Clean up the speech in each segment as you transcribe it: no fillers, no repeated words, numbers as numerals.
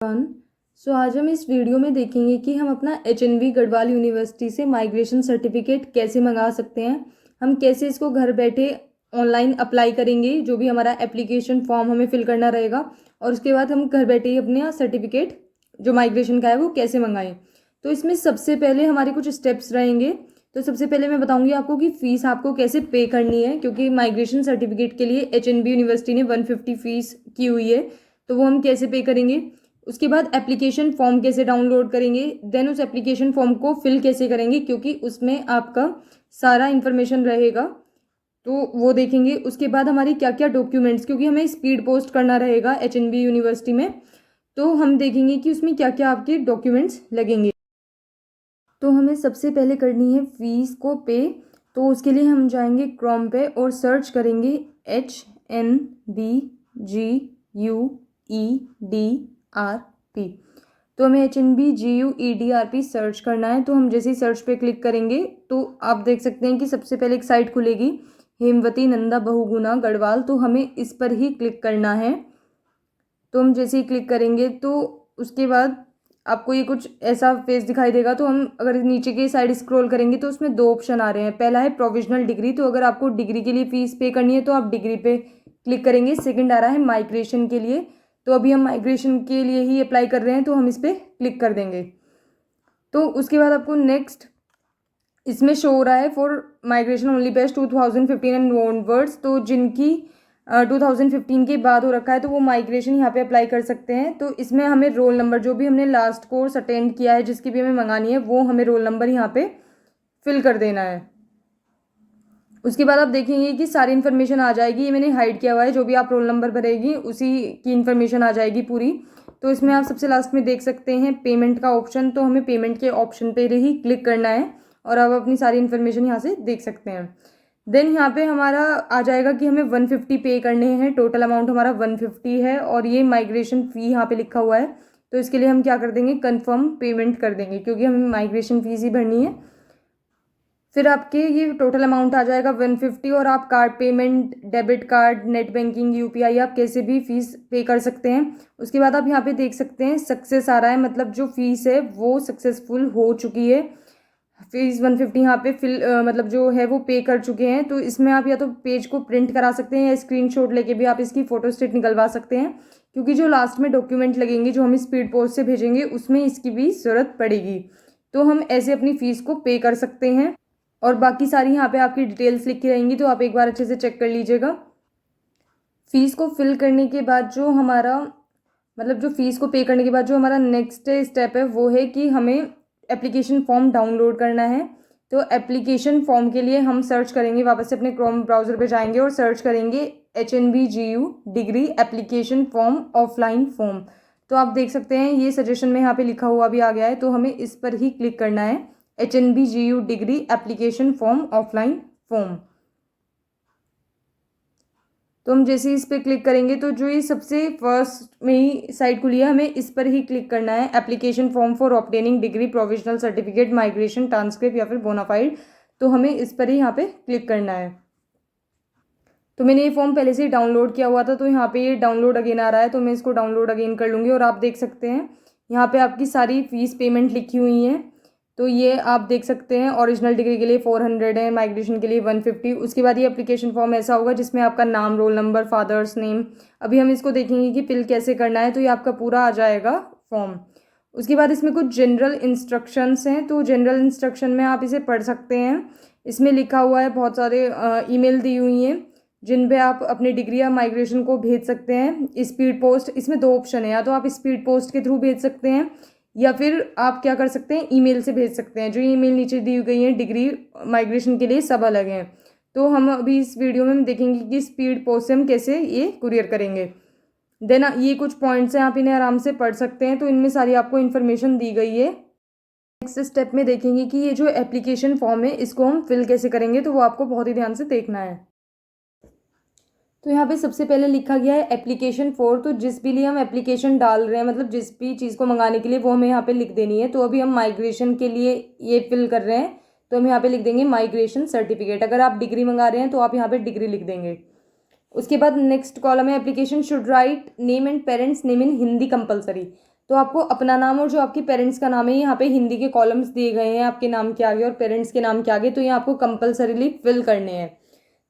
One so आज हम इस वीडियो में देखेंगे कि हम अपना HNB गढ़वाल यूनिवर्सिटी से माइग्रेशन सर्टिफिकेट कैसे मंगा सकते हैं। हम कैसे इसको घर बैठे ऑनलाइन अप्लाई करेंगे, जो भी हमारा एप्लीकेशन फॉर्म हमें फिल करना रहेगा, और उसके बाद हम घर बैठे ही अपने सर्टिफिकेट जो माइग्रेशन का है वो कैसे मंगाएं। तो इसमें सबसे पहले हमारे कुछ स्टेप्स रहेंगे। तो सबसे पहले मैं बताऊंगी आपको कि फ़ीस आपको कैसे पे करनी है, क्योंकि माइग्रेशन सर्टिफिकेट के लिए HNB यूनिवर्सिटी ने 150 फ़ीस की हुई है, तो वो हम कैसे पे करेंगे। उसके बाद एप्लीकेशन फॉर्म कैसे डाउनलोड करेंगे, देन उस एप्लीकेशन फॉर्म को फिल कैसे करेंगे, क्योंकि उसमें आपका सारा इन्फॉर्मेशन रहेगा, तो वो देखेंगे। उसके बाद हमारी क्या क्या डॉक्यूमेंट्स, क्योंकि हमें स्पीड पोस्ट करना रहेगा HNB यूनिवर्सिटी में, तो हम देखेंगे कि उसमें क्या क्या आपके डॉक्यूमेंट्स लगेंगे। तो हमें सबसे पहले करनी है फ़ीस को पे। तो उसके लिए हम जाएंगे क्रोम पे और सर्च करेंगे HNBGUEDRP। तो हमें HNBGUEDRP सर्च करना है। तो हम जैसे ही सर्च पे क्लिक करेंगे तो आप देख सकते हैं कि सबसे पहले एक साइट खुलेगी, हेमवती नंदा बहुगुणा गढ़वाल। तो हमें इस पर ही क्लिक करना है। तो हम जैसे ही क्लिक करेंगे तो उसके बाद आपको ये कुछ ऐसा पेज दिखाई देगा। तो हम अगर नीचे की साइड स्क्रॉल करेंगे तो उसमें दो ऑप्शन आ रहे हैं। पहला है प्रोविजनल डिग्री, तो अगर आपको डिग्री के लिए फ़ीस पे करनी है तो आप डिग्री पे क्लिक करेंगे। सेकंड आ रहा है माइग्रेशन के लिए, तो अभी हम माइग्रेशन के लिए ही अप्लाई कर रहे हैं, तो हम इस पर क्लिक कर देंगे। तो उसके बाद आपको नेक्स्ट इसमें शो हो रहा है for migration only best 2015 and onwards. तो जिनकी 2015 के बाद हो रखा है तो वो माइग्रेशन यहाँ पे अप्लाई कर सकते हैं। तो इसमें हमें रोल नंबर, जो भी हमने लास्ट कोर्स अटेंड किया है, जिसकी भी हमें मंगानी है, वो हमें रोल नंबर यहाँ पे फिल कर देना है। उसके बाद आप देखेंगे कि सारी इन्फॉर्मेशन आ जाएगी। ये मैंने हाइड किया हुआ है, जो भी आप रोल नंबर भरेगी उसी की इन्फॉर्मेशन आ जाएगी पूरी। तो इसमें आप सबसे लास्ट में देख सकते हैं पेमेंट का ऑप्शन, तो हमें पेमेंट के ऑप्शन पे ही क्लिक करना है और आप अपनी सारी इन्फॉर्मेशन यहाँ से देख सकते हैं। देन यहाँ पे हमारा आ जाएगा कि हमें 150 पे करने हैं। टोटल अमाउंट हमारा 150 है और ये माइग्रेशन फ़ी यहाँ पे लिखा हुआ है। तो इसके लिए हम क्या कर देंगे, कन्फर्म पेमेंट कर देंगे, क्योंकि हमें माइग्रेशन फ़ीस ही भरनी है। फिर आपके ये टोटल अमाउंट आ जाएगा 150 और आप card payment, debit card, net banking, UPI, आप कैसे भी फीस पे कर सकते हैं। उसके बाद आप यहाँ पे देख सकते हैं सक्सेस आ रहा है, मतलब जो फीस है वो सक्सेसफुल हो चुकी है। फीस 150 यहाँ पे मतलब जो है वो पे कर चुके हैं। तो इसमें आप या तो पेज को प्रिंट करा सकते हैं या स्क्रीनशॉट लेके भी आप इसकी फ़ोटो स्टेट निकलवा सकते हैं, क्योंकि जो लास्ट में डॉक्यूमेंट लगेंगे जो हम स्पीड पोस्ट से भेजेंगे उसमें इसकी भी ज़रूरत पड़ेगी। तो हम ऐसे अपनी फ़ीस को पे कर सकते हैं और बाकी सारी यहाँ पे आपकी डिटेल्स लिखी रहेंगी, तो आप एक बार अच्छे से चेक कर लीजिएगा। फ़ीस को फिल करने के बाद जो हमारा मतलब जो फ़ीस को पे करने के बाद जो हमारा नेक्स्ट स्टेप है वो है कि हमें एप्लीकेशन फॉर्म डाउनलोड करना है। तो एप्लीकेशन फॉर्म के लिए हम सर्च करेंगे, वापस से अपने क्रोम ब्राउज़र पे जाएंगे और सर्च करेंगे HNBGU degree application form offline form. तो आप देख सकते हैं ये सजेशन में यहाँ पे लिखा हुआ भी आ गया है, तो हमें इस पर ही क्लिक करना है, HNBGU degree application form offline form. तो हम जैसे ही इस पर क्लिक करेंगे तो जो ये सबसे फर्स्ट में ही साइट खुली है, हमें इस पर ही क्लिक करना है, application form for obtaining degree provisional certificate migration transcript या फिर बोनाफाइड। तो हमें इस पर ही यहाँ पे क्लिक करना है। तो मैंने ये फॉर्म पहले से ही डाउनलोड किया हुआ था, तो यहाँ पे ये डाउनलोड अगेन आ रहा है, तो मैं इसको डाउनलोड अगेन कर लूँगी। और आप देख सकते हैं यहाँ पे आपकी सारी फीस पेमेंट लिखी हुई हैं। तो ये आप देख सकते हैं ओरिजिनल डिग्री के लिए 400 है, माइग्रेशन के लिए 150। उसके बाद ये एप्लीकेशन फॉर्म ऐसा होगा जिसमें आपका नाम, रोल नंबर, फादर्स नेम, अभी हम इसको देखेंगे कि फिल कैसे करना है। तो ये आपका पूरा आ जाएगा फॉर्म। उसके बाद इसमें कुछ जनरल इंस्ट्रक्शंस हैं, तो जनरल इंस्ट्रक्शन में आप इसे पढ़ सकते हैं। इसमें लिखा हुआ है, बहुत सारे ईमेल दी हुई हैं जिन पे आप अपनी डिग्री या माइग्रेशन को भेज सकते हैं। स्पीड पोस्ट, इसमें दो ऑप्शन है, या तो आप स्पीड पोस्ट के थ्रू भेज सकते हैं या फिर आप क्या कर सकते हैं, ईमेल से भेज सकते हैं। जो ईमेल नीचे दी गई है डिग्री माइग्रेशन के लिए सब अलग हैं। तो हम अभी इस वीडियो में हम देखेंगे कि स्पीड पोस्ट से हम कैसे ये कुरियर करेंगे। देन ये कुछ पॉइंट्स हैं, आप इन्हें आराम से पढ़ सकते हैं, तो इनमें सारी आपको इन्फॉर्मेशन दी गई है। नेक्स्ट स्टेप में देखेंगे कि ये जो एप्लीकेशन फॉर्म है इसको हम फिल कैसे करेंगे, तो वो आपको बहुत ही ध्यान से देखना है। तो यहाँ पे सबसे पहले लिखा गया है एप्लीकेशन फॉर, तो जिस भी लिए हम एप्लीकेशन डाल रहे हैं, मतलब जिस भी चीज़ को मंगाने के लिए, वो हमें यहाँ पे लिख देनी है। तो अभी हम माइग्रेशन के लिए ये फिल कर रहे हैं, तो हम यहाँ पे लिख देंगे माइग्रेशन सर्टिफिकेट। अगर आप डिग्री मंगा रहे हैं तो आप यहाँ पे डिग्री लिख देंगे। उसके बाद नेक्स्ट कॉलम है application should write name and parents name in Hindi compulsory. तो आपको अपना नाम और जो आपके पेरेंट्स का नाम है यहाँ पे हिंदी के कॉलम्स दिए गए हैं आपके नाम के आगे और पेरेंट्स के नाम के आगे, तो ये आपको कंपलसरीली फिल करने हैं।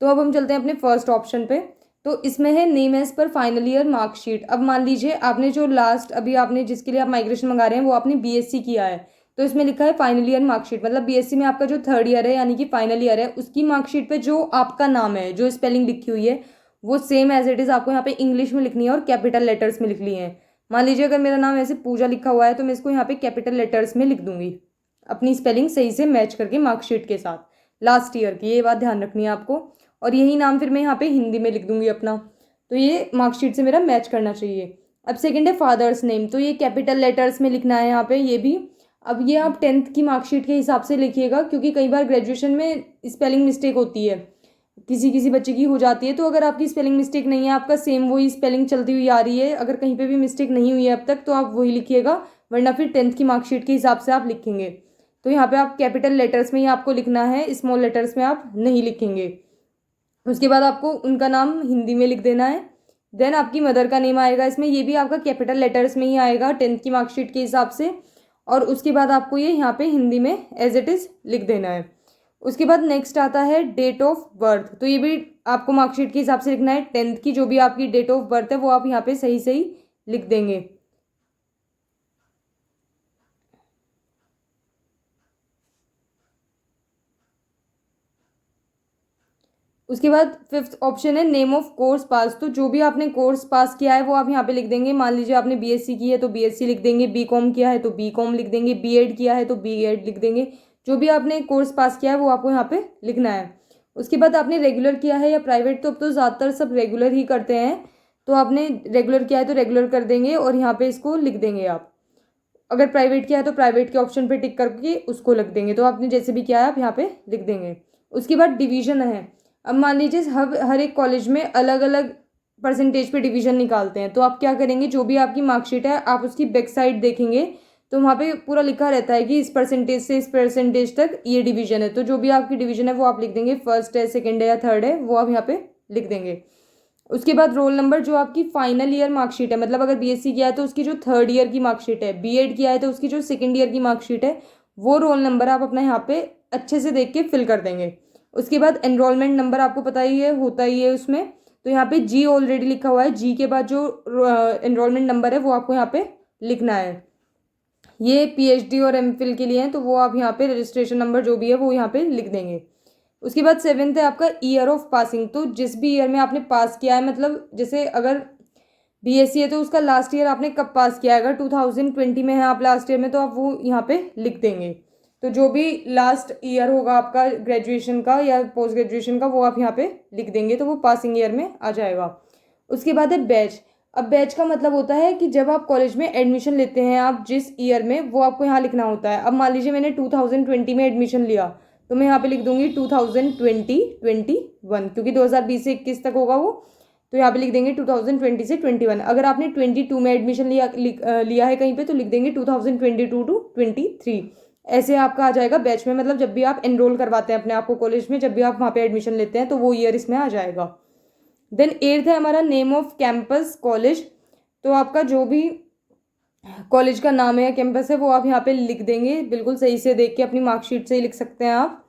तो अब हम चलते हैं अपने फर्स्ट ऑप्शन पे। तो इसमें है नेम एज पर फाइनल ईयर मार्कशीट। अब मान लीजिए आपने जो लास्ट अभी आपने जिसके लिए आप माइग्रेशन मंगा रहे हैं वो आपने बीएससी किया है, तो इसमें लिखा है फाइनल ईयर मार्कशीट, मतलब बीएससी में आपका जो थर्ड ईयर है यानी कि फाइनल ईयर है उसकी मार्कशीट पे जो आपका नाम है, जो स्पेलिंग लिखी हुई है वो सेम एज इट इज़ आपको यहाँ पे इंग्लिश में लिखनी है और कैपिटल लेटर्स में लिखनी है। मान लीजिए अगर मेरा नाम ऐसे पूजा लिखा हुआ है तो मैं इसको यहाँ पे कैपिटल लेटर्स में लिख दूंगी, अपनी स्पेलिंग सही से मैच करके मार्कशीट के साथ लास्ट ईयर की, ये बात ध्यान रखनी है आपको। और यही नाम फिर मैं यहाँ पे हिंदी में लिख दूंगी अपना, तो ये मार्कशीट से मेरा मैच करना चाहिए। अब सेकंड है फादर्स नेम, तो ये कैपिटल लेटर्स में लिखना है यहाँ पे ये भी। अब ये आप 10th की मार्कशीट के हिसाब से लिखिएगा, क्योंकि कई बार ग्रेजुएशन में स्पेलिंग मिस्टेक होती है, किसी किसी बच्चे की हो जाती है। तो अगर आपकी स्पेलिंग मिस्टेक नहीं है, आपका सेम वही स्पेलिंग चलती हुई आ रही है, अगर कहीं पे भी मिस्टेक नहीं हुई है अब तक, तो आप वही लिखिएगा, वरना फिर 10th की मार्कशीट के हिसाब से आप लिखेंगे। तो यहाँ पे आप कैपिटल लेटर्स में ही आपको लिखना है, स्मॉल लेटर्स में आप नहीं लिखेंगे। उसके बाद आपको उनका नाम हिंदी में लिख देना है। देन आपकी मदर का नेम आएगा इसमें, ये भी आपका कैपिटल लेटर्स में ही आएगा 10th की मार्कशीट के हिसाब से। और उसके बाद आपको ये यहाँ पे हिंदी में एज इट इज़ लिख देना है। उसके बाद नेक्स्ट आता है डेट ऑफ बर्थ, तो ये भी आपको मार्कशीट के हिसाब से लिखना है। 10th की जो भी आपकी डेट ऑफ बर्थ है वो आप यहाँ पे सही सही लिख देंगे। उसके बाद फिफ्थ ऑप्शन है नेम ऑफ कोर्स पास, तो जो भी आपने कोर्स पास किया है वो आप यहाँ पे लिख देंगे। मान लीजिए आपने बीएससी की है तो बीएससी लिख देंगे, बीकॉम किया है तो बीकॉम लिख देंगे, बीएड किया है तो बीएड लिख देंगे। जो भी आपने कोर्स पास किया है वो आपको यहाँ पे लिखना है। उसके बाद आपने रेगुलर किया है या प्राइवेट, तो अब तो ज़्यादातर सब रेगुलर ही करते हैं, तो आपने रेगुलर किया है तो रेगुलर कर देंगे और यहाँ पे इसको लिख देंगे आप। अगर प्राइवेट किया है तो प्राइवेट के ऑप्शन पे टिक करके उसको लिख देंगे, तो आपने जैसे भी किया है आप यहाँ पे लिख देंगे। उसके बाद डिवीजन है। अब मान लीजिए हर एक कॉलेज में अलग अलग परसेंटेज पे डिवीजन निकालते हैं, तो आप क्या करेंगे, जो भी आपकी मार्कशीट है आप उसकी बैक साइड देखेंगे तो वहाँ पे पूरा लिखा रहता है कि इस परसेंटेज से इस परसेंटेज तक ये डिवीजन है, तो जो भी आपकी डिवीजन है वो आप लिख देंगे, फर्स्ट है सेकेंड है या थर्ड है वो आप यहाँ पे लिख देंगे। उसके बाद रोल नंबर, जो आपकी फाइनल ईयर मार्कशीट है, मतलब अगर बीएससी किया है तो उसकी जो थर्ड ईयर की मार्कशीट है, बीएड किया है तो उसकी जो सेकेंड ईयर की मार्कशीट है, वो रोल नंबर आप अपना यहाँ पे अच्छे से देख के फिल कर देंगे। उसके बाद एनरोलमेंट नंबर आपको पता ही है, होता ही है उसमें, तो यहाँ पे जी ऑलरेडी लिखा हुआ है, जी के बाद जो एनरोलमेंट नंबर है वो आपको यहाँ पे लिखना है। ये पीएचडी और एमफिल के लिए हैं, तो वो आप यहाँ पे रजिस्ट्रेशन नंबर जो भी है वो यहाँ पे लिख देंगे। उसके बाद सेवेंथ है आपका ईयर ऑफ पासिंग, तो जिस भी ईयर में आपने पास किया है, मतलब जैसे अगर बीएससी है तो उसका लास्ट ईयर आपने कब पास किया है, अगर 2020 में है आप लास्ट ईयर में, तो आप वो यहाँ पे लिख देंगे। तो जो भी लास्ट ईयर होगा आपका ग्रेजुएशन का या पोस्ट ग्रेजुएशन का वो आप यहाँ पे लिख देंगे, तो वो पासिंग ईयर में आ जाएगा। उसके बाद है बैच। अब बैच का मतलब होता है कि जब आप कॉलेज में एडमिशन लेते हैं आप जिस ईयर में, वो आपको यहाँ लिखना होता है। अब मान लीजिए मैंने 2020 में एडमिशन लिया, तो मैं यहाँ पे लिख दूंगी 2020-21, क्योंकि 2020 से 21 तक होगा वो, तो यहाँ पे लिख देंगे 2020 से 21। अगर आपने 22 में एडमिशन लिया है कहीं पे, तो लिख देंगे 2022-23। ऐसे आपका आ जाएगा बैच में, मतलब जब भी आप एनरोल करवाते हैं अपने आप को कॉलेज में, जब भी आप वहाँ पे एडमिशन लेते हैं तो वो ईयर इसमें आ जाएगा। देन एट्थ है हमारा नेम ऑफ कैंपस कॉलेज, तो आपका जो भी कॉलेज का नाम है या कैंपस है वो आप यहाँ पे लिख देंगे, बिल्कुल सही से देख के, अपनी मार्कशीट से ही लिख सकते हैं आप,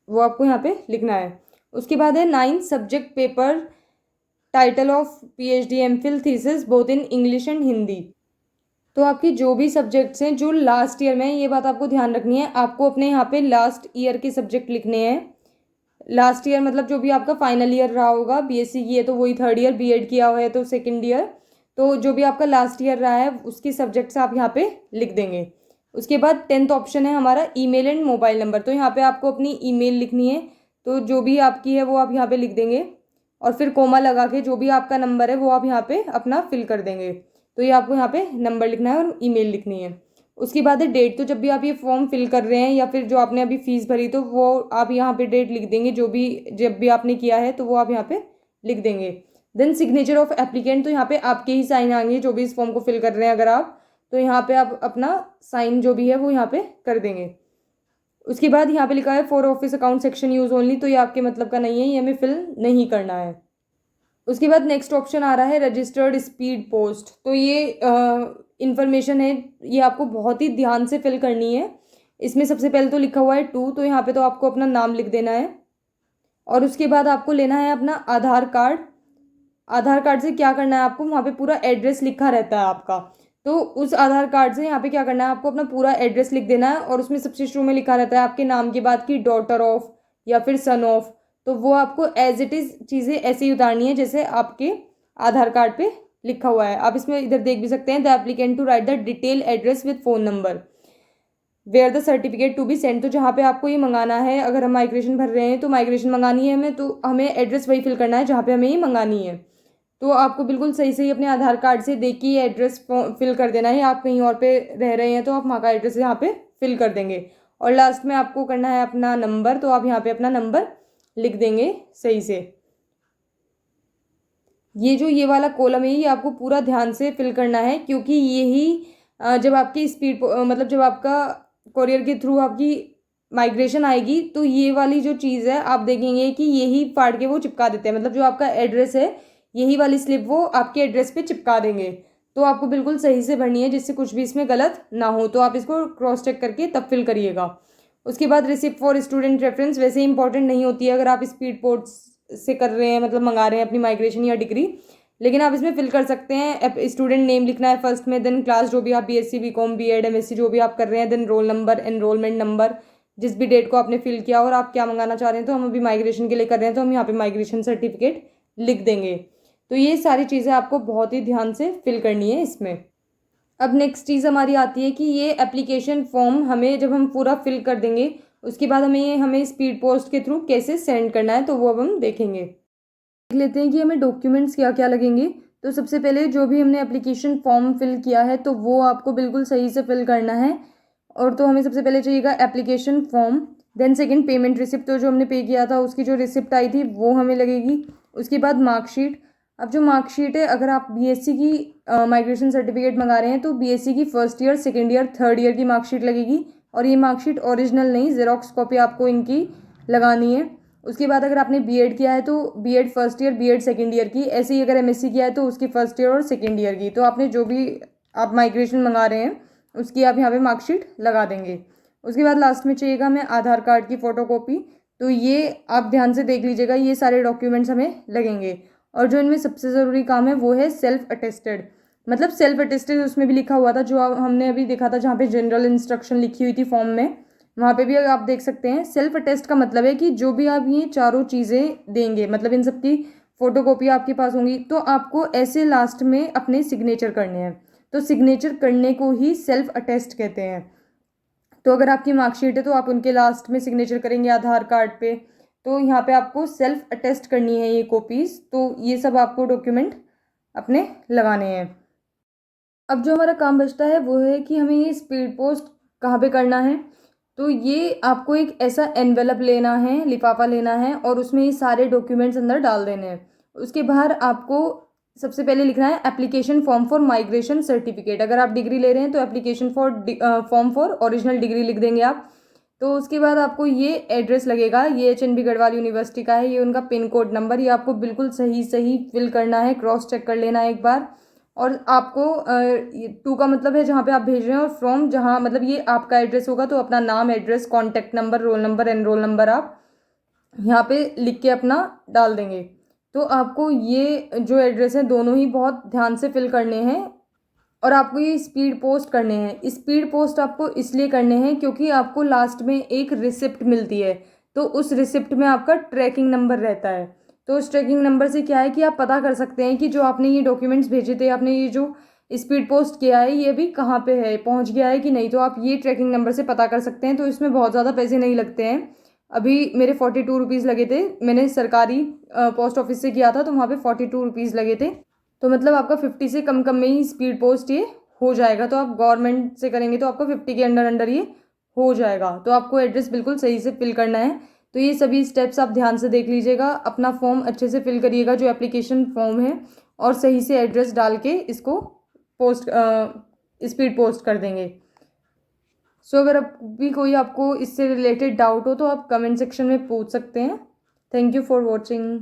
वो आपको यहाँ पे लिखना है। उसके बाद है ninth subject paper title of PhD MPhil thesis both in English and Hindi. तो आपकी जो भी सब्जेक्ट्स हैं जो लास्ट ईयर में है, ये बात आपको ध्यान रखनी है, आपको अपने यहाँ पे लास्ट ईयर के सब्जेक्ट लिखने हैं। लास्ट ईयर मतलब जो भी आपका फाइनल ईयर रहा होगा, बीएससी की है तो वही थर्ड ईयर, बीएड किया हुआ है तो सेकंड ईयर, तो जो भी आपका लास्ट ईयर रहा है उसके सब्जेक्ट्स आप यहाँ पे लिख देंगे। उसके बाद 10th ऑप्शन है हमारा ईमेल एंड मोबाइल नंबर, तो यहाँ पे आपको अपनी ईमेल लिखनी है, तो जो भी आपकी है वो आप यहाँ पे लिख देंगे और फिर कोमा लगा के जो भी आपका नंबर है वो आप यहाँ पे अपना फिल कर देंगे। तो ये आपको यहाँ पे नंबर लिखना है और ईमेल लिखनी है। उसके बाद है डेट, तो जब भी आप ये फॉर्म फिल कर रहे हैं या फिर जो आपने अभी फीस भरी तो वो आप यहाँ पे डेट लिख देंगे, जो भी जब भी आपने किया है तो वो आप यहाँ पे लिख देंगे। देन सिग्नेचर ऑफ एप्लीकेंट, तो यहाँ पे आपके ही साइन आएंगे जो भी इस फॉर्म को फिल कर रहे हैं अगर आप, तो यहाँ पे आप अपना साइन जो भी है वो यहाँ पे कर देंगे। उसके बाद यहाँ पे लिखा है for office account section use only, तो ये आपके मतलब का नहीं है, ये हमें फिल नहीं करना है। उसके बाद नेक्स्ट ऑप्शन आ रहा है रजिस्टर्ड स्पीड पोस्ट। तो ये इंफॉर्मेशन है, ये आपको बहुत ही ध्यान से फिल करनी है। इसमें सबसे पहले तो लिखा हुआ है टू, तो यहाँ पे तो आपको अपना नाम लिख देना है। और उसके बाद आपको लेना है अपना आधार कार्ड। आधार कार्ड से क्या करना है आपको, वहाँ पे पूरा एड्रेस लिखा रहता है आपका, तो उस आधार कार्ड से यहाँ पे क्या करना है आपको अपना पूरा एड्रेस लिख देना है। और उसमें सबसे शुरू में लिखा रहता है आपके नाम के बाद की डॉटर ऑफ या फिर सन ऑफ, तो वो आपको एज इट इज़ चीज़ें ऐसे ही उतारनी है जैसे आपके आधार कार्ड पे लिखा हुआ है। आप इसमें इधर देख भी सकते हैं, the applicant to write the detail address with phone number where the certificate to be send. तो जहाँ पे आपको ये मंगाना है, अगर हम माइग्रेशन भर रहे हैं तो माइग्रेशन मंगानी है हमें, तो हमें एड्रेस वही फिल करना है जहाँ पे हमें ये मंगानी है। तो आपको बिल्कुल सही सही अपने आधार कार्ड से देख के ये एड्रेस फिल कर देना है। आप कहीं और पे रह रहे हैं तो आप वहाँ का एड्रेस यहाँ पे फिल कर देंगे। और लास्ट में आपको करना है अपना नंबर, तो आप यहाँ पे अपना नंबर लिख देंगे सही से। ये वाला कॉलम है ये आपको पूरा ध्यान से फिल करना है, क्योंकि यही जब आपकी स्पीड मतलब जब आपका कोरियर के थ्रू आपकी माइग्रेशन आएगी तो ये वाली जो चीज़ है आप देखेंगे कि यही फाड़ के वो चिपका देते हैं, मतलब जो आपका एड्रेस है यही वाली स्लिप वो आपके एड्रेस पे चिपका देंगे। तो आपको बिल्कुल सही से भरनी है जिससे कुछ भी इसमें गलत ना हो। तो आप इसको क्रॉस चेक करके तब फिल करिएगा। उसके बाद रिसिप्ट फॉर स्टूडेंट रेफरेंस वैसे इंपॉर्टेंट नहीं होती है अगर आप स्पीड पोस्ट से कर रहे हैं, मतलब मंगा रहे हैं अपनी माइग्रेशन या डिग्री, लेकिन आप इसमें फिल कर सकते हैं। स्टूडेंट नेम लिखना है फर्स्ट में, देन क्लास जो भी आप बीएससी बीकॉम बीएड एमएससी जो भी आप कर रहे हैं, then roll number enrolment number जिस भी डेट को आपने फिल किया और आप क्या मंगाना चाह रहे हैं। तो हम अभी माइग्रेशन के लिए कर रहे हैं तो हम यहाँ पे माइग्रेशन सर्टिफिकेट लिख देंगे। तो ये सारी चीज़ें आपको बहुत ही ध्यान से फिल करनी है इसमें। अब नेक्स्ट चीज़ हमारी आती है कि ये एप्लीकेशन फॉर्म हमें जब हम पूरा फिल कर देंगे उसके बाद हमें स्पीड पोस्ट के थ्रू कैसे सेंड करना है, तो वो अब हम देखेंगे। देख लेते हैं कि हमें डॉक्यूमेंट्स क्या क्या लगेंगे। तो सबसे पहले जो भी हमने एप्लीकेशन फॉर्म फिल किया है तो वो आपको बिल्कुल सही से फिल करना है। और तो हमें सबसे पहले चाहिएगा application form, then second payment receipt, तो जो हमने पे किया था उसकी जो रिसिप्ट आई थी वो हमें लगेगी। उसके बाद मार्कशीट। अब जो मार्कशीट है, अगर आप बीएससी की माइग्रेशन सर्टिफिकेट मंगा रहे हैं तो बीएससी की first year second year third year की मार्कशीट लगेगी। और ये मार्कशीट ओरिजिनल नहीं, जेरोक्स कॉपी आपको इनकी लगानी है। उसके बाद अगर आपने बीएड किया है तो BEd first year BEd second year की, ऐसे ही अगर एमएससी किया है तो उसकी फर्स्ट ईयर और सेकेंड ईयर की। तो आपने जो भी आप माइग्रेशन मंगा रहे हैं उसकी आप यहाँ पे मार्कशीट लगा देंगे। उसके बाद लास्ट में चाहिएगा हमें आधार कार्ड की फ़ोटोकॉपी। तो ये आप ध्यान से देख लीजिएगा, ये सारे डॉक्यूमेंट्स हमें लगेंगे। और जो इनमें सबसे ज़रूरी काम है वो है सेल्फ अटेस्टेड, मतलब सेल्फ अटेस्टेड उसमें भी लिखा हुआ था जो हमने अभी देखा था जहाँ पे जनरल इंस्ट्रक्शन लिखी हुई थी फॉर्म में, वहाँ पे भी आप देख सकते हैं। सेल्फ अटेस्ट का मतलब है कि जो भी आप ये चारों चीज़ें देंगे, मतलब इन सब की फ़ोटोकॉपी आपके पास होंगी, तो आपको ऐसे लास्ट में अपने सिग्नेचर करने हैं। तो सिग्नेचर करने को ही सेल्फ अटेस्ट कहते हैं। तो अगर आपकी मार्कशीट है तो आप उनके लास्ट में सिग्नेचर करेंगे आधार कार्ड पे, तो यहाँ पे आपको सेल्फ अटेस्ट करनी है ये कॉपीज़। तो ये सब आपको डॉक्यूमेंट अपने लगाने हैं। अब जो हमारा काम बचता है वो है कि हमें ये स्पीड पोस्ट कहाँ पे करना है। तो ये आपको एक ऐसा एनवेलप लेना है, लिफाफा लेना है और उसमें ये सारे डॉक्यूमेंट्स अंदर डाल देने हैं। उसके बाहर आपको सबसे पहले लिखना है application form for migration certificate. अगर आप डिग्री ले रहे हैं तो application form for original degree लिख देंगे आप। तो उसके बाद आपको ये एड्रेस लगेगा, ये एचएनबी गढ़वाल यूनिवर्सिटी का है, ये उनका पिन कोड नंबर, ये आपको बिल्कुल सही सही फिल करना है, क्रॉस चेक कर लेना है एक बार। और आपको टू का मतलब है जहाँ पे आप भेज रहे हैं, और फ्रॉम जहाँ मतलब ये आपका एड्रेस होगा तो अपना नाम address contact number roll number enrol number आप यहाँ पे लिख के अपना डाल देंगे। तो आपको ये जो एड्रेस है दोनों ही बहुत ध्यान से फिल करने हैं। और आपको ये स्पीड पोस्ट करने हैं। स्पीड पोस्ट आपको इसलिए करने हैं क्योंकि आपको लास्ट में एक रिसिप्ट मिलती है, तो उस रिसिप्ट में आपका ट्रैकिंग नंबर रहता है। तो उस ट्रैकिंग नंबर से क्या है कि आप पता कर सकते हैं कि जो आपने ये डॉक्यूमेंट्स भेजे थे, आपने ये जो स्पीड पोस्ट किया है ये भी कहाँ पे है, पहुँच गया है कि नहीं। तो आप ये ट्रैकिंग नंबर से पता कर सकते हैं। तो इसमें बहुत ज़्यादा पैसे नहीं लगते हैं। अभी मेरे 42 रुपीज़ लगे थे, मैंने सरकारी पोस्ट ऑफिस से किया था तो वहाँ पे 42 रुपीज़ लगे थे। तो मतलब आपका 50 से कम में ही स्पीड पोस्ट ये हो जाएगा। तो आप गवर्नमेंट से करेंगे तो आपका 50 के अंडर ये हो जाएगा। तो आपको एड्रेस बिल्कुल सही से फिल करना है। तो ये सभी स्टेप्स आप ध्यान से देख लीजिएगा, अपना फॉर्म अच्छे से फिल करिएगा जो एप्लीकेशन फॉर्म है, और सही से एड्रेस डाल के इसको स्पीड पोस्ट कर देंगे। सो अगर अब भी कोई आपको इससे रिलेटेड डाउट हो तो आप कमेंट सेक्शन में पूछ सकते हैं। Thank you for watching.